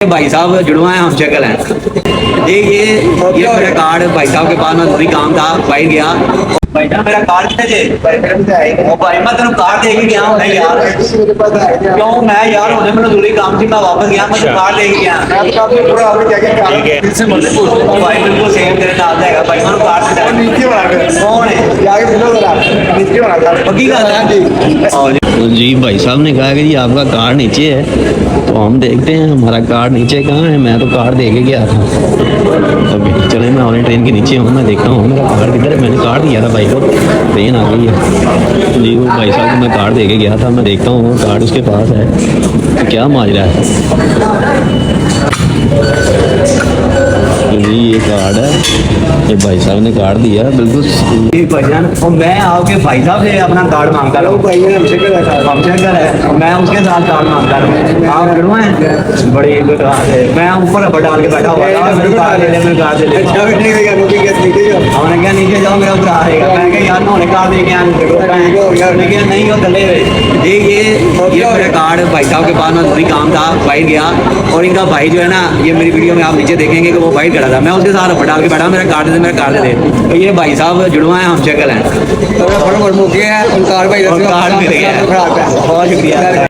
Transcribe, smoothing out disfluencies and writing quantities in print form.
भाई साहब जुड़वा है, हम शक्ल हैं जी। ये मेरा कार्ड भाई साहब के पास, मैं जरूरी काम था, भाई गया भाई साहब मेरा कार्ड कितने जे ओ भाई मैं तेन कार्ड दे के गया हूं यार। क्यों मैं यार होने मैंने जरूरी काम थी, मैं वापस गया, मैं कार्ड दे के गया भाई बिल्कुल सेम तेरे नाल जाएगा भाई। मैं कार्ड कौन है पक्की गल है जी। भाई साहब ने कहा कि जी आपका कार्ड नीचे है, तो हम देखते हैं हमारा कार्ड नीचे कहाँ है। मैं तो कार्ड दे के गया था, अभी चले मैं ऑनलाइन ट्रेन के नीचे हूँ, मैं देखता हूँ मेरा कार्ड किधर है। मैंने कार्ड दिया था भाई को, ट्रेन आ गई है जी। वो भाई साहब को मैं कार्ड दे के गया था, मैं देखता हूँ वो कार्ड उसके पास है, तो क्या माजरा है जी। ये कार्ड है, ये भाई साहब ने कार्ड दिया बिल्कुल भजन। और मैं आपके भाई साहब से अपना कार्ड मांगता रहूँ, हमसे घर है, मैं उसके साथ कार्ड मांगता रहूँ। आप जुड़वा हैं बड़ी गुड बात है। मैं ऊपर रबर डाल के बैठा हुआ था, मेरे कार्ड ले ले, मेरे कार्ड ले ले। हमने क्या नीचे जाओ मेरा भरा आएगा। मैं क्या यार उन्होंने कार्ड दे के लेकिन नहीं हो गले जी। ये मेरा कार्ड भाई साहब के पास, मैं जरूरी काम था, भाई गया। और इनका भाई जो है ना, ये मेरी वीडियो में आप नीचे देखेंगे कि वो भाई खड़ा था, मैं उसके साथ रबर डाल के बैठा, मेरा कार्ड दे, मेरा कार्ड दे। तो ये भाई साहब जुड़वा है, हम शक्ल हैं, कार्ड मिल गया। बहुत शुक्रिया।